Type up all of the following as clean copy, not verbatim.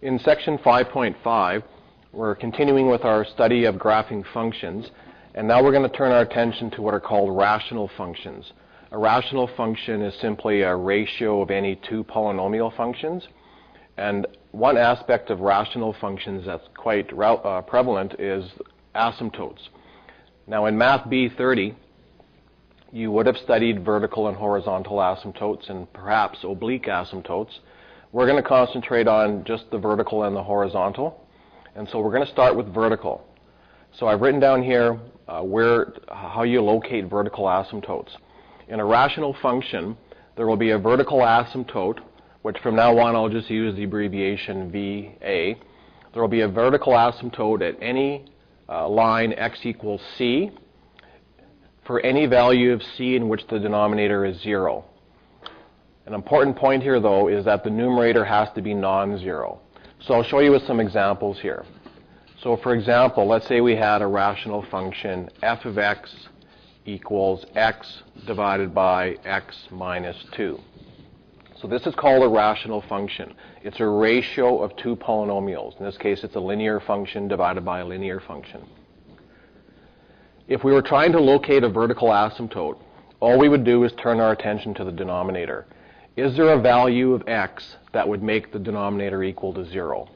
In section 5.5, we're continuing with our study of graphing functions, and now we're going to turn our attention to what are called rational functions. A rational function is simply a ratio of any two polynomial functions, and one aspect of rational functions that's quite prevalent is asymptotes. Now in Math B30, you would have studied vertical and horizontal asymptotes and perhaps oblique asymptotes. We're going to concentrate on just the vertical and the horizontal, and so we're going to start with vertical. So I've written down here how you locate vertical asymptotes. In a rational function, there will be a vertical asymptote, which from now on I'll just use the abbreviation VA. There will be a vertical asymptote at any line x equals c for any value of c in which the denominator is 0. An important point here, though, is that the numerator has to be non-zero. So I'll show you with some examples here. So for example, let's say we had a rational function f of x equals x divided by x minus 2. So this is called a rational function. It's a ratio of two polynomials. In this case, it's a linear function divided by a linear function. If we were trying to locate a vertical asymptote, all we would do is turn our attention to the denominator. Is there a value of x that would make the denominator equal to 0?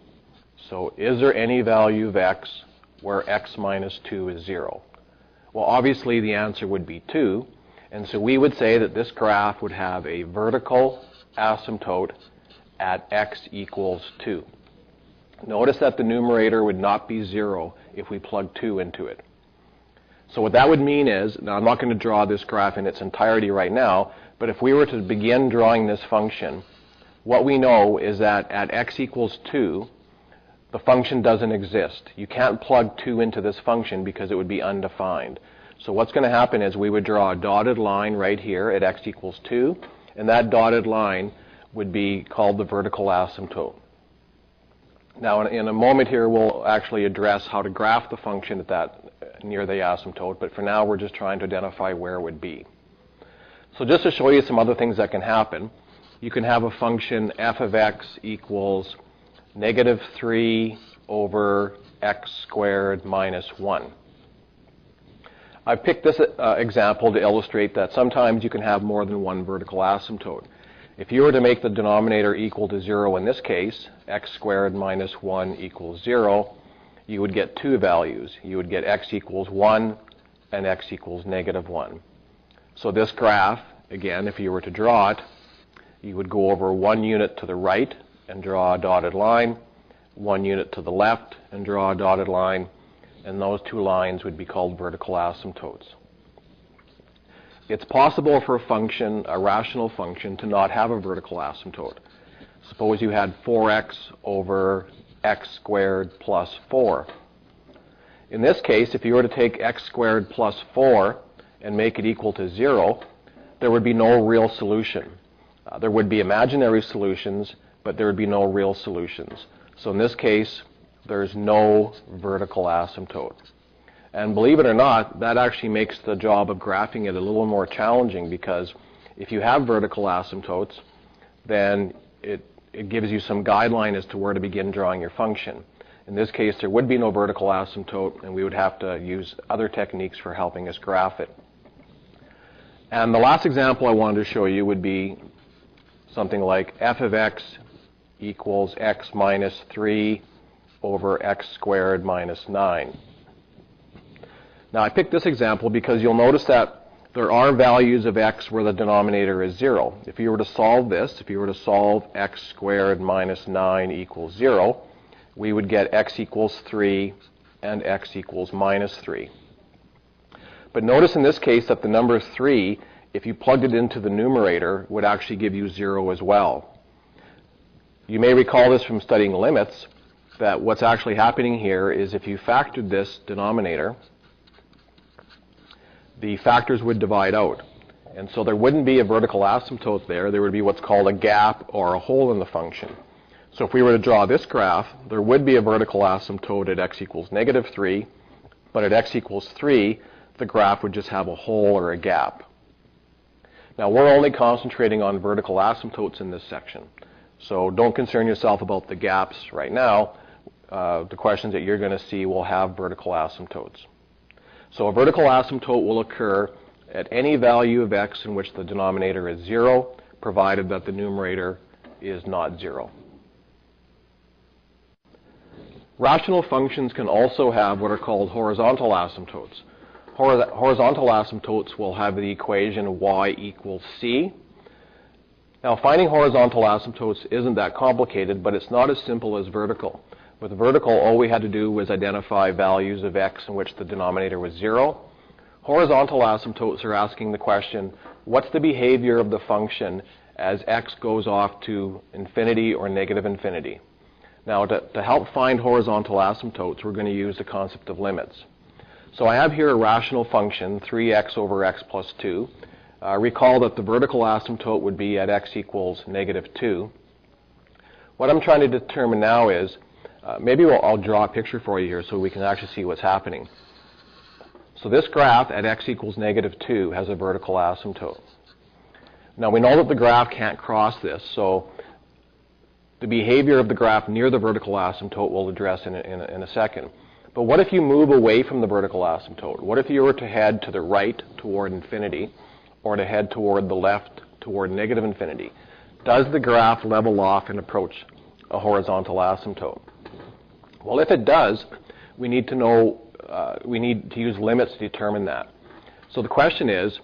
So is there any value of x where x minus 2 is 0? Well, obviously the answer would be 2, and so we would say that this graph would have a vertical asymptote at x equals 2. Notice that the numerator would not be 0 if we plug 2 into it. So what that would mean is, now I'm not going to draw this graph in its entirety right now, but if we were to begin drawing this function, what we know is that at x equals 2, the function doesn't exist. You can't plug 2 into this function because it would be undefined. So what's going to happen is we would draw a dotted line right here at x equals 2, and that dotted line would be called the vertical asymptote. Now in a moment here we'll actually address how to graph the function at that near the asymptote, but for now we're just trying to identify where it would be. So just to show you some other things that can happen, you can have a function f of x equals negative 3 over x squared minus 1. I picked this example to illustrate that sometimes you can have more than one vertical asymptote. If you were to make the denominator equal to 0 in this case, x squared minus 1 equals 0, you would get two values. You would get x equals 1 and x equals negative 1. So this graph, again, if you were to draw it, you would go over one unit to the right and draw a dotted line, one unit to the left and draw a dotted line, and those two lines would be called vertical asymptotes. It's possible for a function, a rational function, to not have a vertical asymptote. Suppose you had 4x over x squared plus 4. In this case, if you were to take x squared plus 4 and make it equal to 0, there would be no real solution. There would be imaginary solutions, but there would be no real solutions. So in this case, there's no vertical asymptote. And believe it or not, that actually makes the job of graphing it a little more challenging, because if you have vertical asymptotes, then it gives you some guideline as to where to begin drawing your function. In this case, there would be no vertical asymptote, and we would have to use other techniques for helping us graph it. And the last example I wanted to show you would be something like f of x equals x minus 3 over x squared minus 9. Now I picked this example because you'll notice that there are values of x where the denominator is 0. If you were to solve this, if you were to solve x squared minus 9 equals 0, we would get x equals 3 and x equals minus 3. But notice in this case that the number 3, if you plugged it into the numerator, would actually give you 0 as well. You may recall this from studying limits, that what's actually happening here is if you factored this denominator, the factors would divide out. And so there wouldn't be a vertical asymptote there. There would be what's called a gap or a hole in the function. So if we were to draw this graph, there would be a vertical asymptote at x equals negative 3, but at x equals 3, the graph would just have a hole or a gap. Now we're only concentrating on vertical asymptotes in this section. So don't concern yourself about the gaps right now. The questions that you're going to see will have vertical asymptotes. So a vertical asymptote will occur at any value of x in which the denominator is 0, provided that the numerator is not 0. Rational functions can also have what are called horizontal asymptotes. Horizontal asymptotes will have the equation y equals c. Now, finding horizontal asymptotes isn't that complicated, but it's not as simple as vertical. With vertical, all we had to do was identify values of x in which the denominator was 0. Horizontal asymptotes are asking the question, what's the behavior of the function as x goes off to infinity or negative infinity? Now, to help find horizontal asymptotes, we're going to use the concept of limits. So I have here a rational function, 3x over x plus 2. Recall that the vertical asymptote would be at x equals negative 2. What I'm trying to determine now is, maybe I'll draw a picture for you here so we can actually see what's happening. So this graph at x equals negative 2 has a vertical asymptote. Now we know that the graph can't cross this, so the behavior of the graph near the vertical asymptote we'll address in a second. But what if you move away from the vertical asymptote? What if you were to head to the right toward infinity, or to head toward the left toward negative infinity? Does the graph level off and approach a horizontal asymptote? Well, if it does, we need to know, we need to use limits to determine that. So the question is,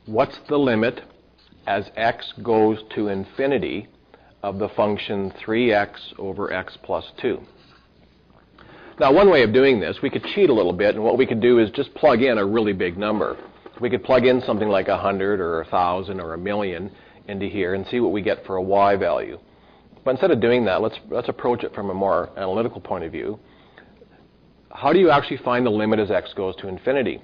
what's the limit as x goes to infinity of the function 3x over x plus 2? Now, one way of doing this, we could cheat a little bit, and what we could do is just plug in a really big number. We could plug in something like 100 or 1,000 or 1,000,000 into here and see what we get for a y value. But instead of doing that, let's approach it from a more analytical point of view. How do you actually find the limit as x goes to infinity?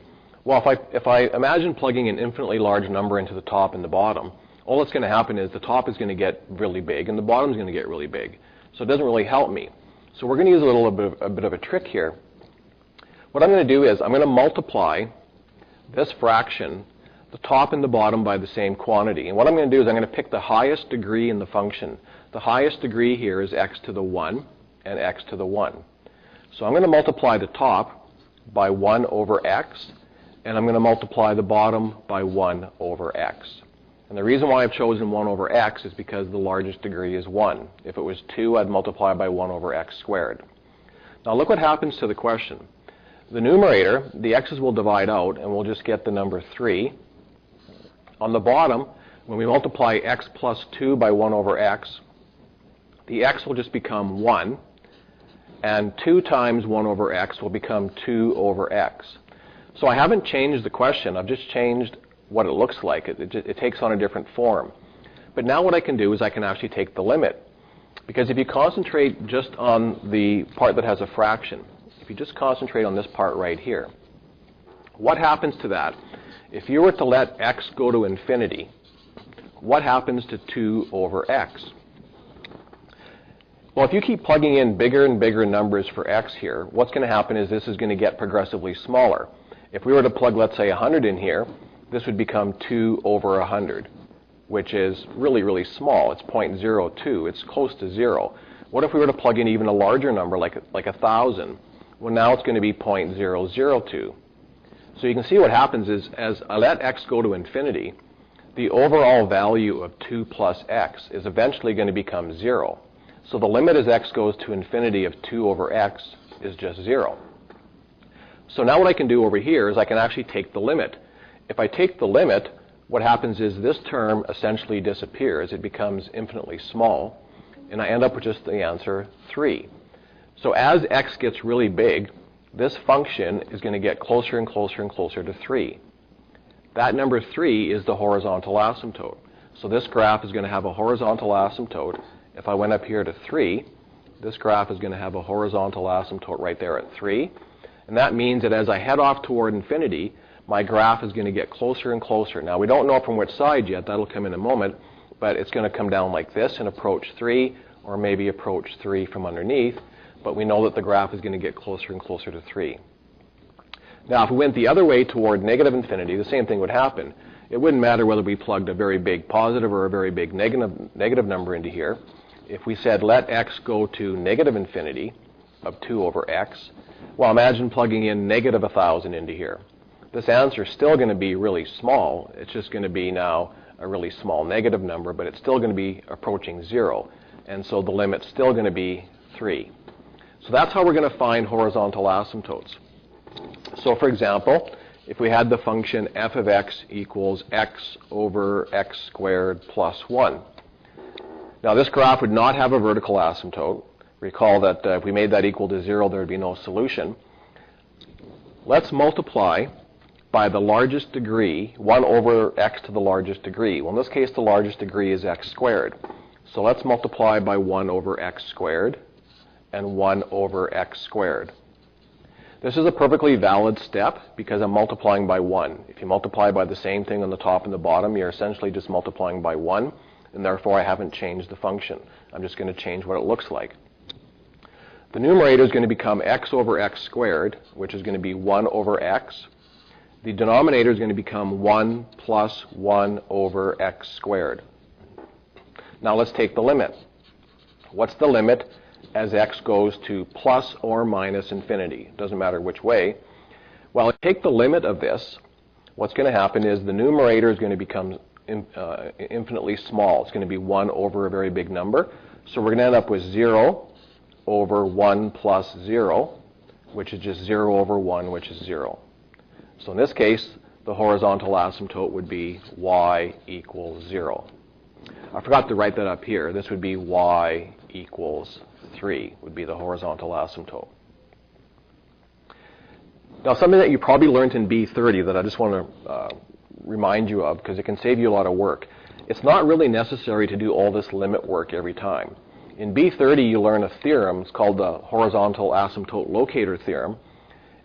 Well, if I imagine plugging an infinitely large number into the top and the bottom, all that's going to happen is the top is going to get really big and the bottom is going to get really big. So it doesn't really help me. So we're going to use a bit of a trick here. What I'm going to do is I'm going to multiply this fraction, the top and the bottom, by the same quantity. And what I'm going to do is I'm going to pick the highest degree in the function. The highest degree here is x to the 1 and x to the 1. So I'm going to multiply the top by 1 over x, and I'm going to multiply the bottom by 1 over x. And the reason why I've chosen 1 over x is because the largest degree is 1. If it was 2, I'd multiply by 1 over x squared. Now look what happens to the question. The numerator, the x's will divide out, and we'll just get the number 3. On the bottom, when we multiply x plus 2 by 1 over x, the x will just become 1, and 2 times 1 over x will become 2 over x. So I haven't changed the question, I've just changed what it looks like. It takes on a different form. But now what I can do is I can actually take the limit. Because if you concentrate just on the part that has a fraction, if you just concentrate on this part right here, what happens to that? If you were to let x go to infinity, what happens to 2 over x? Well, if you keep plugging in bigger and bigger numbers for x here, what's going to happen is this is going to get progressively smaller. If we were to plug, let's say, 100 in here, this would become 2 over 100, which is really, really small. It's 0.02. It's close to 0. What if we were to plug in even a larger number, like 1,000? Well, now it's going to be 0.002. So you can see what happens is, as I let x go to infinity, the overall value of 2 plus x is eventually going to become 0. So the limit as x goes to infinity of 2 over x is just 0. So now what I can do over here is I can actually take the limit. If I take the limit, what happens is this term essentially disappears. It becomes infinitely small, and I end up with just the answer 3. So as x gets really big, this function is going to get closer and closer and closer to 3. That number 3 is the horizontal asymptote. So this graph is going to have a horizontal asymptote. If I went up here to 3, this graph is going to have a horizontal asymptote right there at 3. And that means that as I head off toward infinity, my graph is going to get closer and closer. Now, we don't know from which side yet. That'll come in a moment. But it's going to come down like this and approach 3, or maybe approach 3 from underneath. But we know that the graph is going to get closer and closer to 3. Now, if we went the other way toward negative infinity, the same thing would happen. It wouldn't matter whether we plugged a very big positive or a very big negative number into here. if we said let x go to negative infinity of 2 over x, well, imagine plugging in negative 1,000 into here. This answer is still going to be really small. It's just going to be now a really small negative number, but it's still going to be approaching 0. And so the limit's still going to be 3. So that's how we're going to find horizontal asymptotes. So for example, if we had the function f of x equals x over x squared plus 1. Now this graph would not have a vertical asymptote. Recall that if we made that equal to 0, there would be no solution. Let's multiply by the largest degree, 1 over x to the largest degree. Well, in this case, the largest degree is x squared. So let's multiply by 1 over x squared and 1 over x squared. This is a perfectly valid step because I'm multiplying by 1. If you multiply by the same thing on the top and the bottom, you're essentially just multiplying by 1, and therefore I haven't changed the function. I'm just going to change what it looks like. The numerator is going to become x over x squared, which is going to be 1 over x. The denominator is going to become 1 plus 1 over x squared. Now let's take the limit. What's the limit as x goes to plus or minus infinity? It doesn't matter which way. Well, if you take the limit of this, what's going to happen is the numerator is going to become infinitely small. It's going to be 1 over a very big number. So we're going to end up with 0 over 1 plus 0, which is just 0 over 1, which is 0. So in this case, the horizontal asymptote would be y equals 0. I forgot to write that up here. This would be y equals 3, would be the horizontal asymptote. Now, something that you probably learned in B30 that I just want to remind you of, because it can save you a lot of work. It's not really necessary to do all this limit work every time. In B30, you learn a theorem. It's called the horizontal asymptote locator theorem.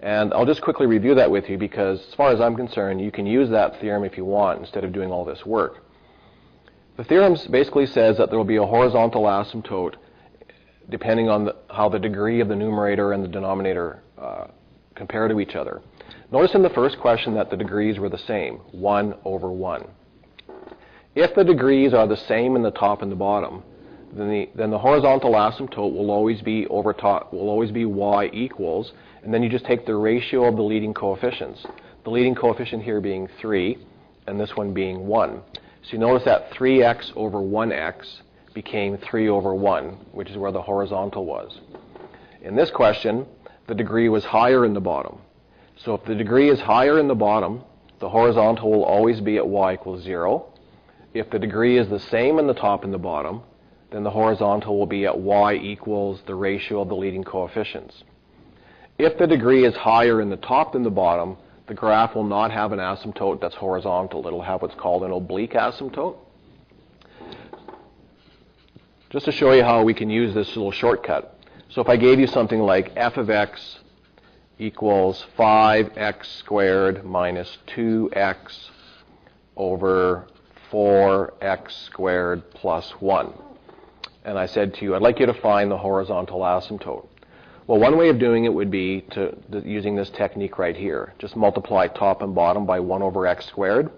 And I'll just quickly review that with you because, as far as I'm concerned, you can use that theorem if you want instead of doing all this work. The theorem basically says that there will be a horizontal asymptote depending on how the degree of the numerator and the denominator compare to each other. Notice in the first question that the degrees were the same, 1 over 1. If the degrees are the same in the top and the bottom, then the horizontal asymptote will always be y equals, and then you just take the ratio of the leading coefficients. The leading coefficient here being 3, and this one being 1. So you notice that 3x over 1x became 3 over 1, which is where the horizontal was. In this question, the degree was higher in the bottom. So if the degree is higher in the bottom, the horizontal will always be at y equals 0. If the degree is the same in the top and the bottom, then the horizontal will be at y equals the ratio of the leading coefficients. If the degree is higher in the top than the bottom, the graph will not have an asymptote that's horizontal. It'll have what's called an oblique asymptote. Just to show you how we can use this little shortcut. So if I gave you something like f of x equals 5x squared minus 2x over 4x squared plus 1. And I said to you, I'd like you to find the horizontal asymptote. Well, one way of doing it would be using this technique right here. Just multiply top and bottom by 1 over x squared.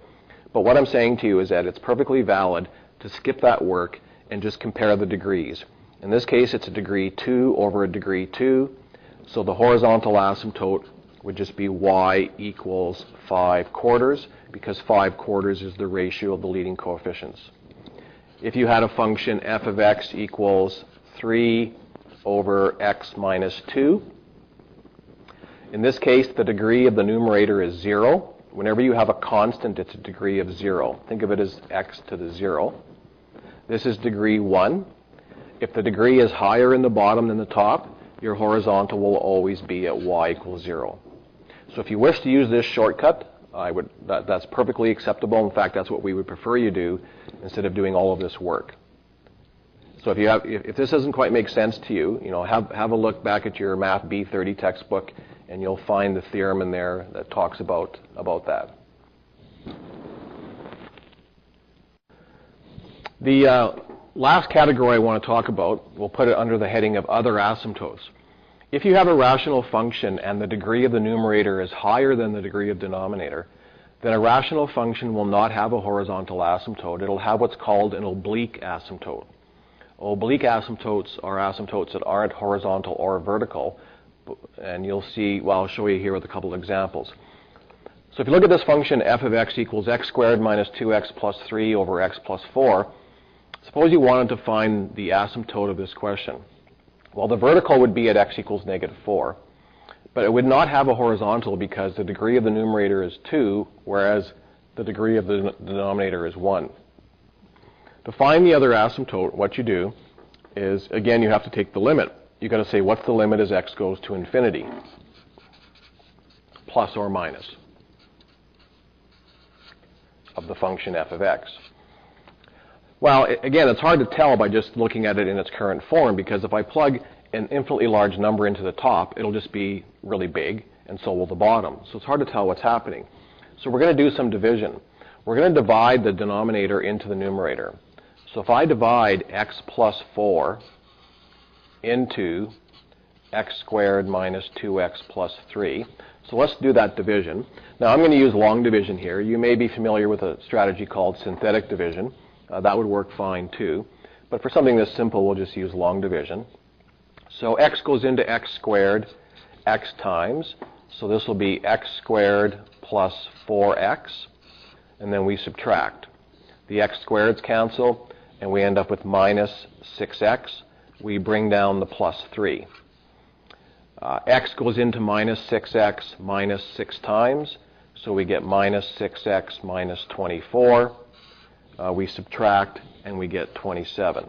But what I'm saying to you is that it's perfectly valid to skip that work and just compare the degrees. In this case, it's a degree 2 over a degree 2. So the horizontal asymptote would just be y equals 5 quarters, because 5 quarters is the ratio of the leading coefficients. If you had a function f of x equals 3 over x minus 2, in this case, the degree of the numerator is 0. Whenever you have a constant, it's a degree of 0. Think of it as x to the 0. This is degree 1. If the degree is higher in the bottom than the top, your horizontal will always be at y equals 0. So if you wish to use this shortcut, that's perfectly acceptable. In fact, that's what we would prefer you do instead of doing all of this work. So if this doesn't quite make sense to you, have a look back at your Math B30 textbook, and you'll find the theorem in there that talks about that. The last category I want to talk about, we'll put it under the heading of other asymptotes. If you have a rational function and the degree of the numerator is higher than the degree of denominator, then a rational function will not have a horizontal asymptote. It'll have what's called an oblique asymptote. Oblique asymptotes are asymptotes that aren't horizontal or vertical, and you'll see, well, I'll show you here with a couple of examples. So if you look at this function f of x equals x squared minus 2x plus 3 over x plus 4, suppose you wanted to find the asymptote of this question. Well, the vertical would be at x equals negative 4, but it would not have a horizontal because the degree of the numerator is 2, whereas the degree of the denominator is 1. To find the other asymptote, what you do is, again, you have to take the limit. You've got to say, what's the limit as x goes to infinity? Plus or minus of the function f of x. Well, again, it's hard to tell by just looking at it in its current form, because if I plug an infinitely large number into the top, it'll just be really big, and so will the bottom. So it's hard to tell what's happening. So we're going to do some division. We're going to divide the denominator into the numerator. So if I divide x plus 4 into x squared minus 2x plus 3, so let's do that division. Now I'm going to use long division here. You may be familiar with a strategy called synthetic division. That would work fine too. But for something this simple, we'll just use long division. So x goes into x squared x times. So this will be x squared plus 4x. And then we subtract. The x squareds cancel, and we end up with minus 6x. We bring down the plus 3. X goes into minus 6x minus 6 times, so we get minus 6x minus 24. We subtract, and we get 27.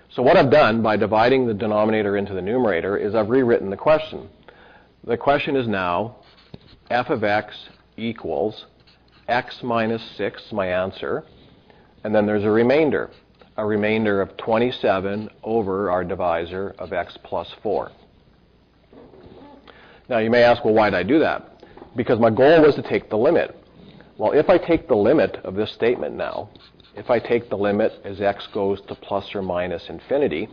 So what I've done by dividing the denominator into the numerator is I've rewritten the question. The question is now f of x equals x minus 6, my answer, and then there's a remainder of 27 over our divisor of x plus 4. Now you may ask, well, why did I do that? Because my goal was to take the limit. Well, if I take the limit of this statement now, if I take the limit as x goes to plus or minus infinity,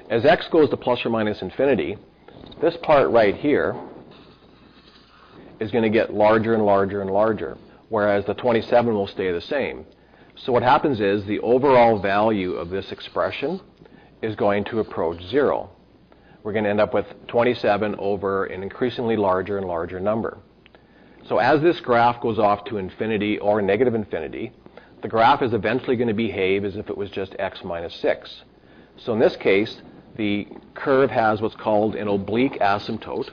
as x goes to plus or minus infinity, this part right here is going to get larger and larger and larger, whereas the 27 will stay the same. So what happens is the overall value of this expression is going to approach 0. We're going to end up with 27 over an increasingly larger and larger number. So as this graph goes off to infinity or negative infinity, the graph is eventually going to behave as if it was just x minus 6. So in this case, the curve has what's called an oblique asymptote.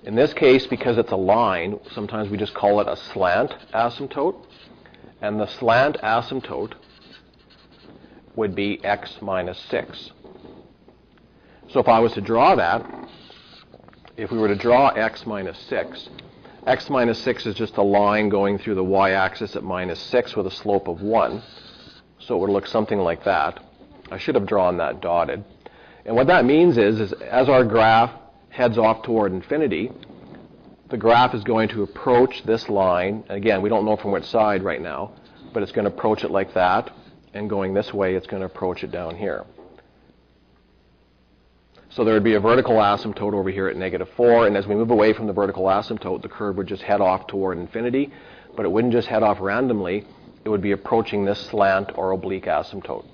In this case, because it's a line, sometimes we just call it a slant asymptote. And the slant asymptote would be x minus 6. So if I was to draw that, if we were to draw x minus 6 is just a line going through the y-axis at minus 6 with a slope of 1. So it would look something like that. I should have drawn that dotted. And what that means is as our graph heads off toward infinity, the graph is going to approach this line. Again, we don't know from which side right now, but it's going to approach it like that, and going this way, it's going to approach it down here. So there would be a vertical asymptote over here at negative 4, and as we move away from the vertical asymptote, the curve would just head off toward infinity, but it wouldn't just head off randomly. It would be approaching this slant or oblique asymptote.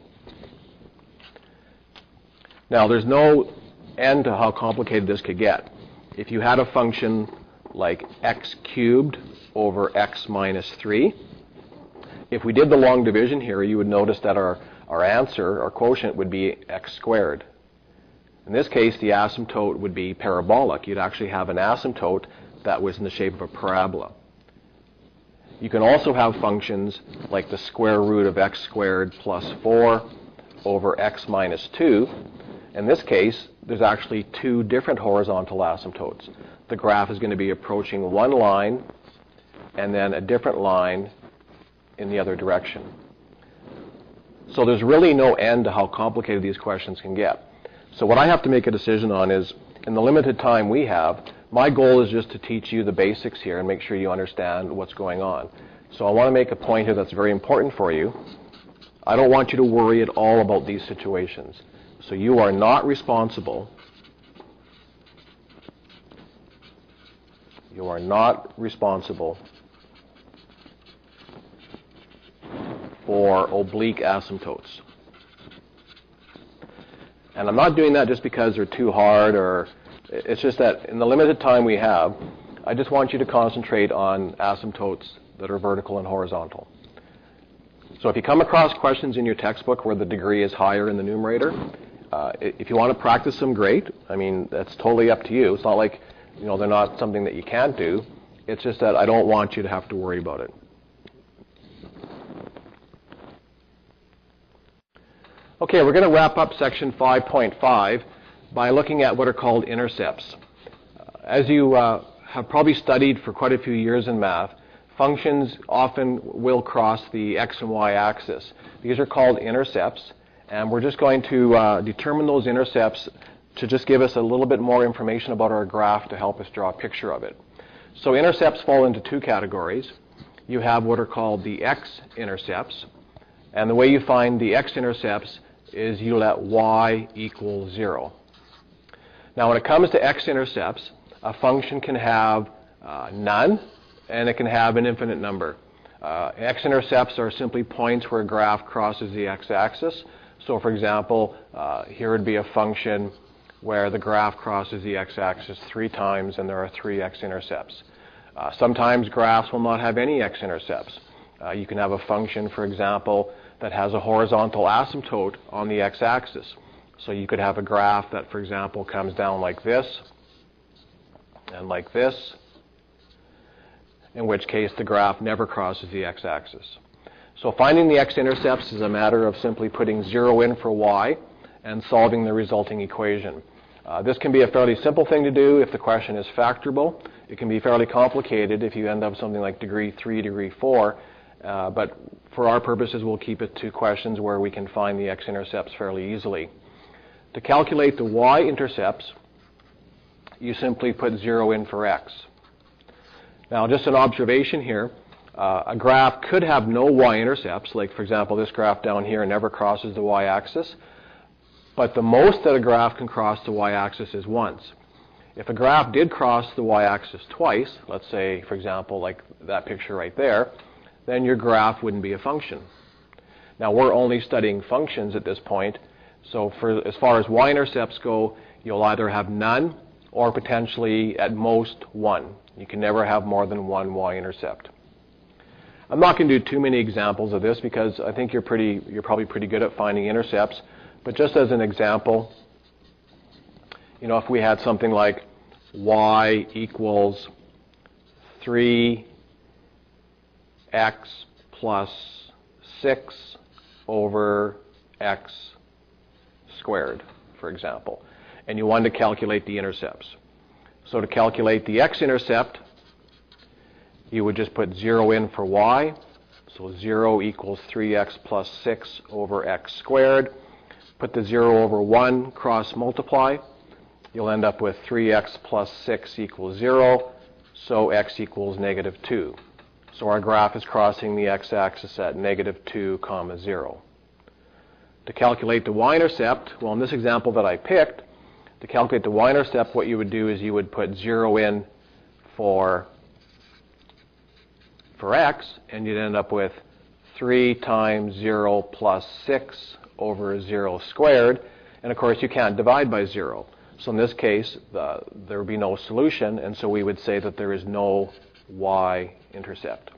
Now, there's no end to how complicated this could get. If you had a function like x cubed over x minus 3, if we did the long division here, you would notice that our answer, our quotient, would be x squared. In this case, the asymptote would be parabolic. You'd actually have an asymptote that was in the shape of a parabola. You can also have functions like the square root of x squared plus 4 over x minus 2. In this case, there's actually two different horizontal asymptotes. The graph is going to be approaching one line and then a different line in the other direction. So there's really no end to how complicated these questions can get. So what I have to make a decision on is, in the limited time we have, my goal is just to teach you the basics here and make sure you understand what's going on. So I want to make a point here that's very important for you. I don't want you to worry at all about these situations. So you are not responsible. You are not responsible for oblique asymptotes. And I'm not doing that just because they're too hard, or it's just that in the limited time we have, I just want you to concentrate on asymptotes that are vertical and horizontal. So if you come across questions in your textbook where the degree is higher in the numerator, if you want to practice them, great. I mean, that's totally up to you. It's not like, you know, they're not something that you can't do. It's just that I don't want you to have to worry about it. Okay, we're going to wrap up section 5.5 by looking at what are called intercepts. As you have probably studied for quite a few years in math, functions often will cross the x and y axis. These are called intercepts, and we're just going to determine those intercepts to just give us a little bit more information about our graph to help us draw a picture of it. So intercepts fall into two categories. You have what are called the x-intercepts, and the way you find the x-intercepts is you let y equal 0. Now when it comes to x-intercepts, a function can have none, and it can have an infinite number. X-intercepts are simply points where a graph crosses the x-axis. So for example, here would be a function where the graph crosses the x-axis 3 times and there are 3 x-intercepts. Sometimes graphs will not have any x-intercepts. You can have a function, for example, that has a horizontal asymptote on the x-axis. So you could have a graph that, for example, comes down like this and like this, in which case the graph never crosses the x-axis. So finding the x-intercepts is a matter of simply putting 0 in for y and solving the resulting equation. This can be a fairly simple thing to do if the question is factorable. It can be fairly complicated if you end up something like degree 3, degree 4. But for our purposes, we'll keep it to questions where we can find the x-intercepts fairly easily. To calculate the y-intercepts, you simply put 0 in for x. Now, just an observation here, a graph could have no y-intercepts, like for example this graph down here never crosses the y-axis, but the most that a graph can cross the y-axis is once. If a graph did cross the y-axis twice, let's say for example like that picture right there, then your graph wouldn't be a function. Now we're only studying functions at this point, so for as far as y-intercepts go, you'll either have none or potentially at most 1. You can never have more than 1 y-intercept. I'm not going to do too many examples of this because I think you're probably pretty good at finding intercepts. But just as an example, you know, if we had something like y equals 3x plus 6 over x squared, for example, and you wanted to calculate the intercepts. So to calculate the x-intercept, you would just put 0 in for y. So 0 equals 3x plus 6 over x squared. Put the 0 over 1, cross multiply. You'll end up with 3x plus 6 equals 0. So x equals negative 2. So our graph is crossing the x-axis at negative 2, 0. To calculate the y-intercept, well, in this example that I picked, to calculate the y-intercept, what you would do is you would put 0 in for x, and you'd end up with 3 times 0 plus 6 over 0 squared. And of course, you can't divide by 0. So in this case, there would be no solution, and so we would say that there is no y-intercept.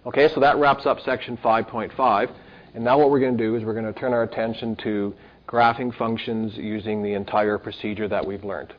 Okay, so that wraps up section 5.5. And now what we're going to do is we're going to turn our attention to graphing functions using the entire procedure that we've learned.